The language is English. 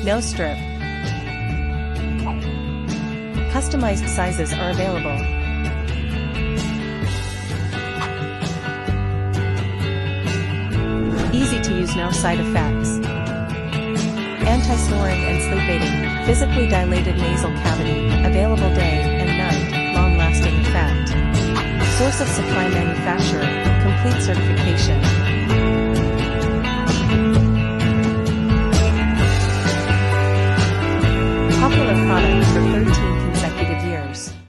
No strip. Customized sizes are available. Easy to use, no side effects. Anti-snoring and sleep aiding, physically dilated nasal cavity, available day and night, long-lasting effect. Source of supply, manufacturer, complete certification.